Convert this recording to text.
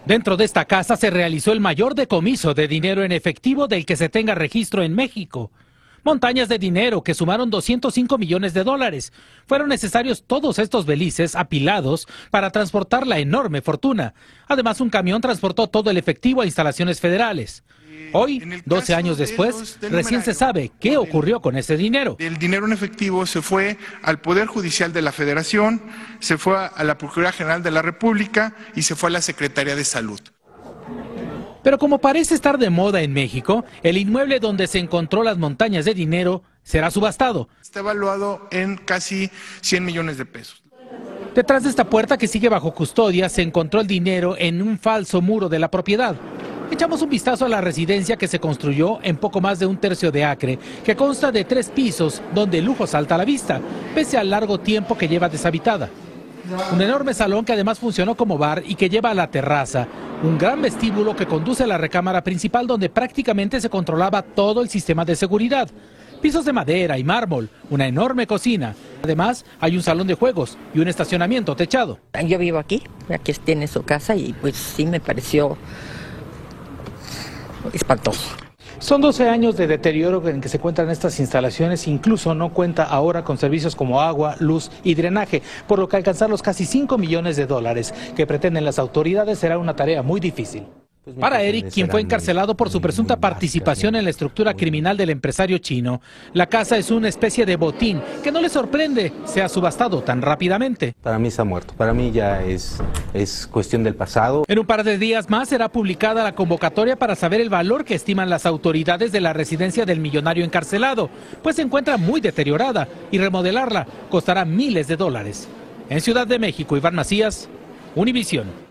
Dentro de esta casa se realizó el mayor decomiso de dinero en efectivo del que se tenga registro en México. Montañas de dinero que sumaron 205 millones de dólares. Fueron necesarios todos estos belices apilados para transportar la enorme fortuna. Además, un camión transportó todo el efectivo a instalaciones federales. Hoy, 12 años después, recién se sabe qué ocurrió con ese dinero. El dinero en efectivo se fue al Poder Judicial de la Federación, se fue a la Procuraduría General de la República y se fue a la Secretaría de Salud. Pero como parece estar de moda en México, el inmueble donde se encontró las montañas de dinero será subastado. Está evaluado en casi 100 millones de pesos. Detrás de esta puerta que sigue bajo custodia se encontró el dinero en un falso muro de la propiedad. Echamos un vistazo a la residencia que se construyó en poco más de 1/3 de acre, que consta de 3 pisos, donde el lujo salta a la vista, pese al largo tiempo que lleva deshabitada. Un enorme salón que además funcionó como bar y que lleva a la terraza, un gran vestíbulo que conduce a la recámara principal donde prácticamente se controlaba todo el sistema de seguridad. Pisos de madera y mármol, una enorme cocina. Además, hay un salón de juegos y un estacionamiento techado. Yo vivo aquí tiene su casa y pues sí me pareció espantoso. Son 12 años de deterioro en que se encuentran estas instalaciones, incluso no cuenta ahora con servicios como agua, luz y drenaje, por lo que alcanzar los casi 5 millones de dólares que pretenden las autoridades será una tarea muy difícil. Para Eric, quien fue encarcelado por su presunta participación en la estructura criminal del empresario chino, la casa es una especie de botín que no le sorprende sea subastado tan rápidamente. Para mí está muerto, para mí ya es cuestión del pasado. En un par de días más será publicada la convocatoria para saber el valor que estiman las autoridades de la residencia del millonario encarcelado, pues se encuentra muy deteriorada y remodelarla costará miles de dólares. En Ciudad de México, Iván Macías, Univisión.